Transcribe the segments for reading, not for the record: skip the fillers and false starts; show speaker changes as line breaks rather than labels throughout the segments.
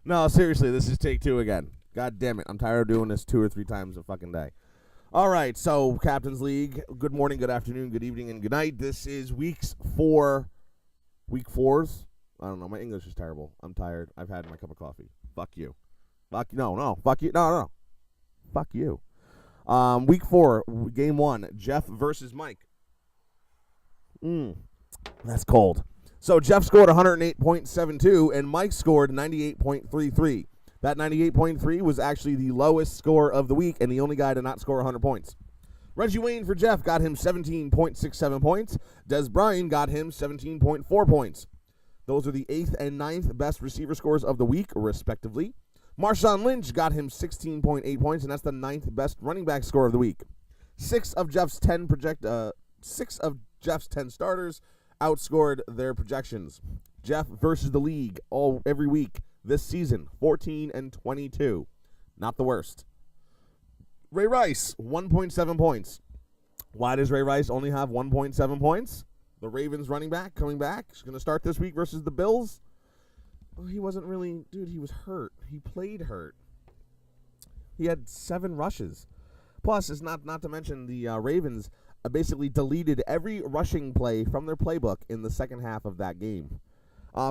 No, seriously, this is take 2 again. God damn it. I'm tired of doing this 2 or 3 times a fucking day. All right, so Captain's League, good morning, good afternoon, good evening, and good night. This is week 4s. I don't know, my English is terrible. I'm tired. I've had my cup of coffee. Fuck you. Fuck you. No. Fuck you. No. Fuck you. Week 4, game 1, Jeff versus Mike. That's cold. So Jeff scored 108.72, and Mike scored 98.33. That 98.3 was actually the lowest score of the week, and the only guy to not score 100 points. Reggie Wayne for Jeff got him 17.67 points. Des Bryant got him 17.4 points. Those are the 8th and 9th best receiver scores of the week, respectively. Marshawn Lynch got him 16.8 points, and that's the 9th best running back score of the week. 6 of Jeff's 10 starters outscored their projections. Jeff versus the league every week this season, 14-22. Not the worst. Ray Rice, 1.7 points. Why does Ray Rice only have 1.7 points? The Ravens running back coming back. He's going to start this week versus the Bills. Well, he wasn't really, he was hurt. He played hurt. He had 7 rushes. Plus, it's not to mention the Ravens basically deleted every rushing play from their playbook in the second half of that game.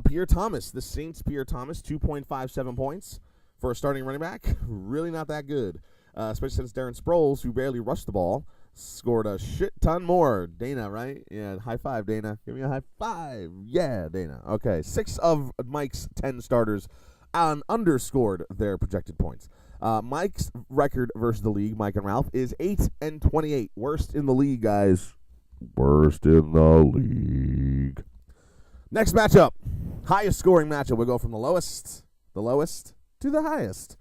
Pierre Thomas, the Saints' Pierre Thomas, 2.57 points for a starting running back. Really not that good, especially since Darren Sproles, who barely rushed the ball, scored a shit ton more. Dana, right? Yeah, high five, Dana. Give me a high five. Yeah, Dana. Okay, 6 of Mike's 10 starters underscored their projected points. Mike's record versus the league, Mike and Ralph, is 8-28. Worst in the league, guys. Worst in the league. Next matchup. Highest scoring matchup. We'll go from the lowest to the highest.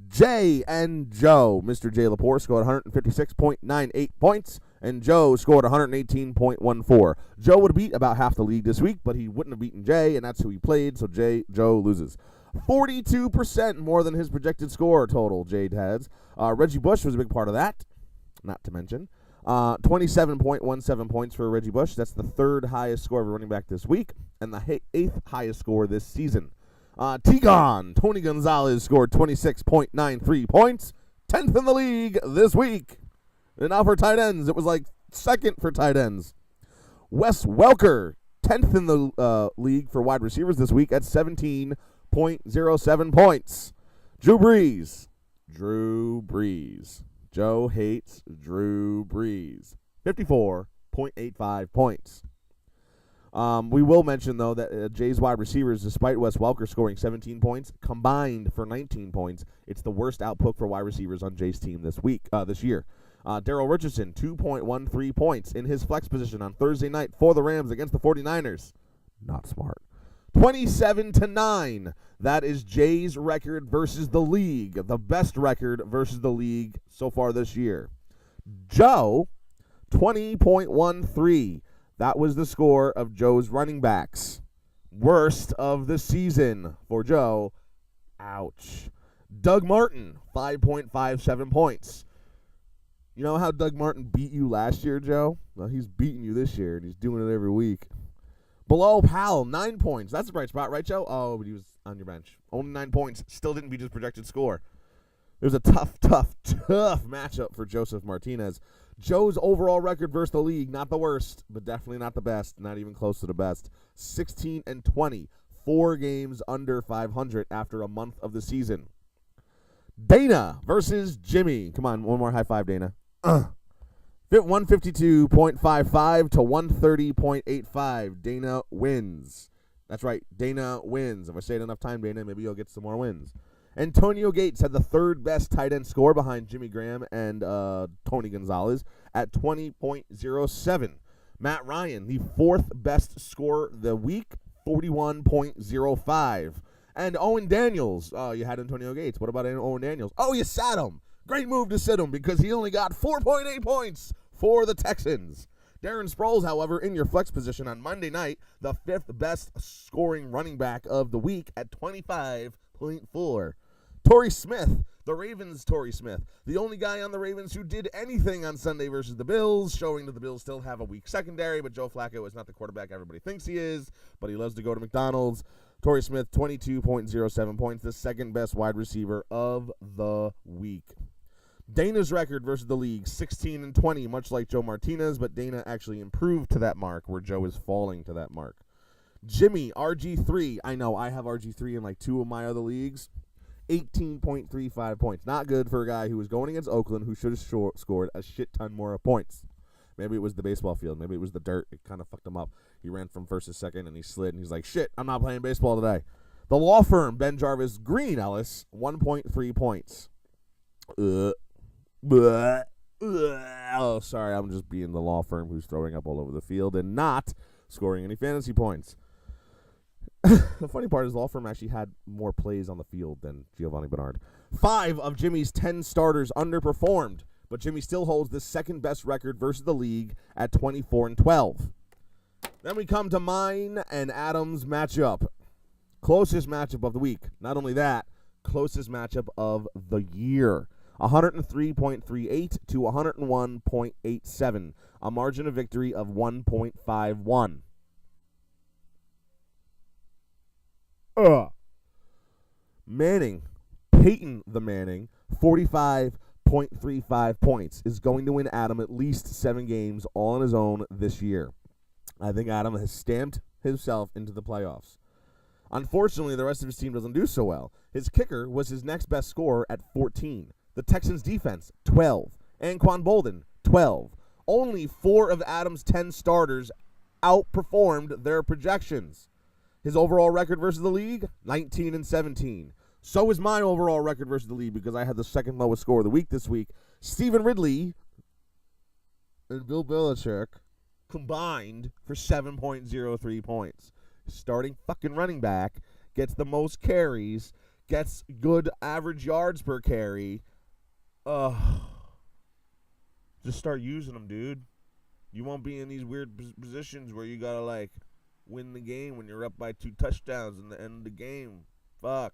Jay and Joe. Mr. Jay Lepore scored 156.98 points, and Joe scored 118.14. Joe would have beat about half the league this week, but he wouldn't have beaten Jay, and that's who he played, so Joe loses. 42% more than his projected score total, Jade has. Reggie Bush was a big part of that, not to mention. 27.17 points for Reggie Bush. That's the 3rd highest score of a running back this week, and the 8th highest score this season. Tony Gonzalez scored 26.93 points, 10th in the league this week. And now for tight ends, it was like 2nd for tight ends. Wes Welker, 10th in the league for wide receivers this week at 17.07 points. Drew Brees. Joe hates Drew Brees. 54.85 points. We will mention, though, that Jay's wide receivers, despite Wes Welker scoring 17 points, combined for 19 points. It's the worst output for wide receivers on Jay's team this year. Darrell Richardson, 2.13 points in his flex position on Thursday night for the Rams against the 49ers. Not smart. 27-9. That is Jay's record versus the league. The best record versus the league so far this year. Joe, 20.13. That was the score of Joe's running backs. Worst of the season for Joe. Ouch. Doug Martin, 5.57 points. You know how Doug Martin beat you last year, Joe? Well, he's beating you this year, and he's doing it every week. Bilal Powell, 9 points. That's a bright spot, right, Joe? Oh, but he was on your bench. Only 9 points. Still didn't beat his projected score. It was a tough matchup for Joseph Martinez. Joe's overall record versus the league, not the worst, but definitely not the best. Not even close to the best. 16-20. 4 games under 500 after a month of the season. Dana versus Jimmy. Come on, one more high five, Dana. 152.55 to 130.85. Dana wins. That's right, Dana wins. If I say it enough time, Dana, maybe you'll get some more wins. Antonio Gates had the 3rd best tight end score behind Jimmy Graham and Tony Gonzalez at 20.07. Matt Ryan, the 4th best score the week, 41.05. And Owen Daniels. Oh, you had Antonio Gates. What about Owen Daniels? Oh, you sat him. Great move to sit him because he only got 4.8 points for the Texans. Darren Sproles, however, in your flex position on Monday night, the 5th best scoring running back of the week at 25.4. Torrey Smith, the Ravens' Torrey Smith, the only guy on the Ravens who did anything on Sunday versus the Bills, showing that the Bills still have a weak secondary, but Joe Flacco is not the quarterback everybody thinks he is, but he loves to go to McDonald's. Torrey Smith, 22.07 points, the second best wide receiver of the week. Dana's record versus the league, 16-20, much like Joe Martinez, but Dana actually improved to that mark where Joe is falling to that mark. Jimmy, RG3, I know I have RG3 in like 2 of my other leagues, 18.35 points. Not good for a guy who was going against Oakland who should have scored a shit ton more points. Maybe it was the baseball field. Maybe it was the dirt. It kind of fucked him up. He ran from first to second, and he slid, and he's like, shit, I'm not playing baseball today. The law firm, Ben Jarvis, Green Ellis, 1.3 points. Oh, sorry, I'm just being the law firm who's throwing up all over the field and not scoring any fantasy points. The funny part is the law firm actually had more plays on the field than Giovanni Bernard. 5 of Jimmy's 10 starters underperformed, but Jimmy still holds the second best record versus the league at 24-12. Then we come to mine and Adam's matchup. Closest matchup of the week. Not only that, closest matchup of the year. 103.38 to 101.87. A margin of victory of 1.51. Manning, Peyton the Manning, 45.35 points, is going to win Adam at least 7 games all on his own this year. I think Adam has stamped himself into the playoffs. Unfortunately, the rest of his team doesn't do so well. His kicker was his next best scorer at 14. The Texans' defense, 12. Anquan Bolden, 12. Only 4 of Adam's 10 starters outperformed their projections. His overall record versus the league, 19-17. So is my overall record versus the league because I had the second lowest score of the week this week. Stephen Ridley and Bill Belichick combined for 7.03 points. Starting fucking running back, gets the most carries, gets good average yards per carry. Just start using them, dude. You won't be in these weird positions where you gotta, like, win the game when you're up by 2 touchdowns in the end of the game. Fuck.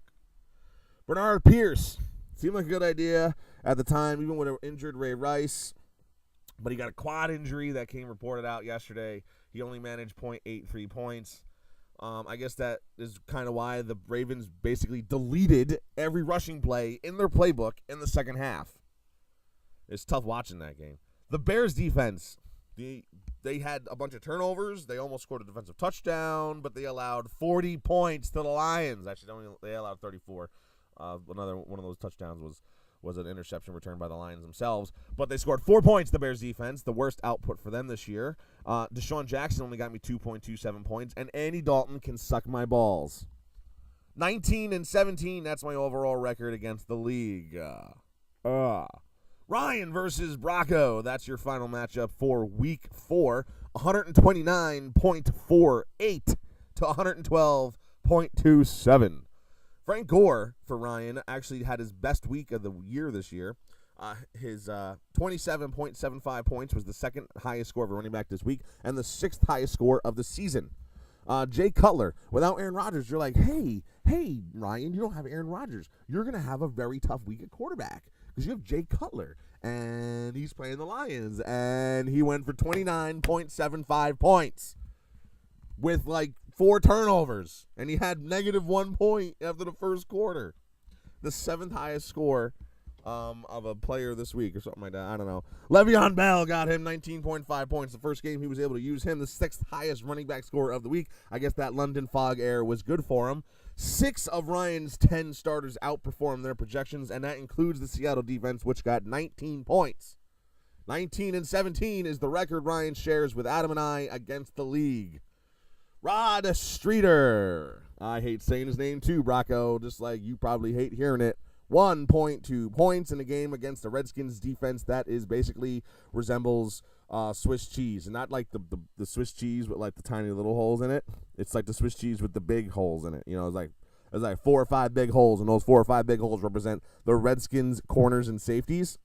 Bernard Pierce. Seemed like a good idea at the time, even with an injured Ray Rice. But he got a quad injury that came reported out yesterday. He only managed 0.83 points. I guess that is kind of why the Ravens basically deleted every rushing play in their playbook in the second half. It's tough watching that game. The Bears defense, they had a bunch of turnovers. They almost scored a defensive touchdown, but they allowed 40 points to the Lions. Actually, they allowed 34. Another one of those touchdowns was an interception returned by the Lions themselves. But they scored 4 points, the Bears defense, the worst output for them this year. Deshaun Jackson only got me 2.27 points, and Andy Dalton can suck my balls. 19-17, that's my overall record against the league. Ryan versus Bracco, that's your final matchup for Week 4. 129.48 to 112.27. Frank Gore, for Ryan, actually had his best week of the year this year. His 27.75 points was the second highest score of a running back this week and the 6th highest score of the season. Jay Cutler, without Aaron Rodgers, you're like, hey, Ryan, you don't have Aaron Rodgers. You're going to have a very tough week at quarterback because you have Jay Cutler, and he's playing the Lions, and he went for 29.75 points with, like, 4 turnovers, and he had -1 point after the first quarter. The 7th highest score of a player this week or something like that. I don't know. Le'Veon Bell got him 19.5 points. The first game he was able to use him, the 6th highest running back score of the week. I guess that London fog air was good for him. 6 of Ryan's 10 starters outperformed their projections, and that includes the Seattle defense, which got 19 points. 19-17 is the record Ryan shares with Adam and I against the league. Rod Streeter. I hate saying his name too, Bracco, just like you probably hate hearing it. 1.2 points in a game against the Redskins defense that is basically resembles Swiss cheese. And not like the Swiss cheese with like the tiny little holes in it. It's like the Swiss cheese with the big holes in it. You know, there's like 4 or 5 big holes, and those 4 or 5 big holes represent the Redskins corners and safeties.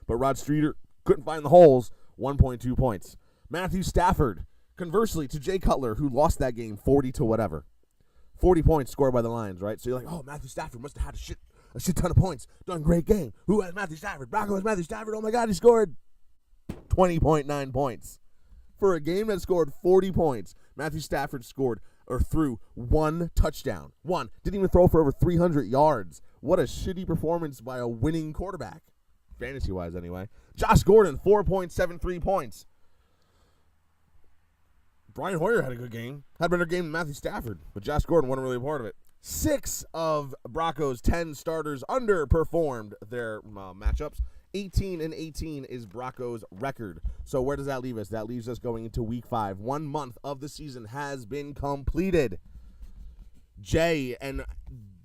But Rod Streeter couldn't find the holes. 1.2 points. Matthew Stafford. Conversely, to Jay Cutler, who lost that game 40 to whatever. 40 points scored by the Lions, right? So you're like, oh, Matthew Stafford must have had a shit ton of points. Done a great game. Who has Matthew Stafford? Bracco has Matthew Stafford. Oh, my God, he scored 20.9 points. For a game that scored 40 points, Matthew Stafford scored or threw one touchdown. One. Didn't even throw for over 300 yards. What a shitty performance by a winning quarterback. Fantasy-wise, anyway. Josh Gordon, 4.73 points. Brian Hoyer had a good game. Had a better game than Matthew Stafford, but Josh Gordon wasn't really a part of it. 6 of Broncos' 10 starters underperformed their matchups. 18-18 is Broncos' record. So where does that leave us? That leaves us going into Week 5. 1 month of the season has been completed. Jay and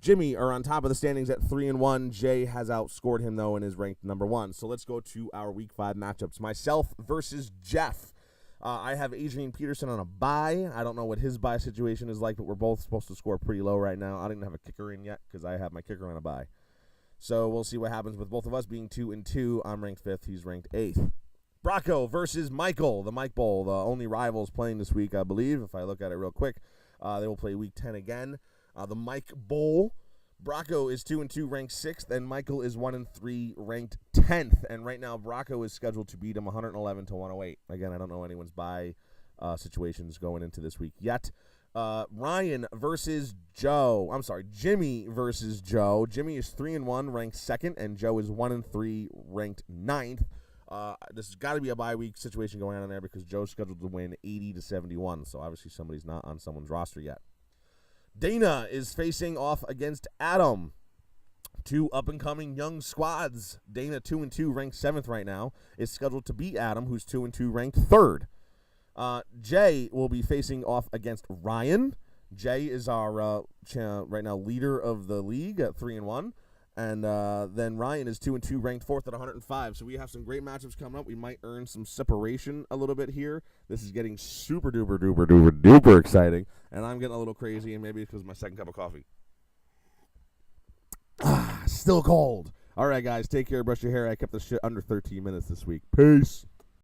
Jimmy are on top of the standings at 3-1. Jay has outscored him, though, and is ranked number 1. So let's go to our Week 5 matchups. Myself versus Jeff. I have Adrian Peterson on a bye. I don't know what his bye situation is like, but we're both supposed to score pretty low right now. I don't even have a kicker in yet because I have my kicker on a bye. So we'll see what happens with both of us being 2-2. I'm ranked 5th. He's ranked 8th. Brocco versus Michael, the Mike Bowl, the only rivals playing this week, I believe. If I look at it real quick, they will play Week 10 again. The Mike Bowl. Brocco is 2-2, ranked 6th, and Michael is 1-3, ranked 10th. And right now, Brocco is scheduled to beat him 111-108. Again, I don't know anyone's bye situations going into this week yet. Ryan versus Joe. I'm sorry, Jimmy versus Joe. Jimmy is 3-1, ranked 2nd, and Joe is 1-3, ranked 9th. This has got to be a bye week situation going on in there because Joe's scheduled to win 80-71. So obviously somebody's not on someone's roster yet. Dana is facing off against Adam. 2 up-and-coming young squads. Dana, 2-2, ranked 7th right now, is scheduled to beat Adam, who's 2-2, ranked 3rd. Jay will be facing off against Ryan. Jay is our right now leader of the league at 3-1. And then Ryan is 2-2, ranked 4th at 105. So we have some great matchups coming up. We might earn some separation a little bit here. This is getting super duper duper duper duper exciting. And I'm getting a little crazy, and maybe it's because of my second cup of coffee. Still cold. All right, guys, take care. Brush your hair. I kept this shit under 13 minutes this week. Peace.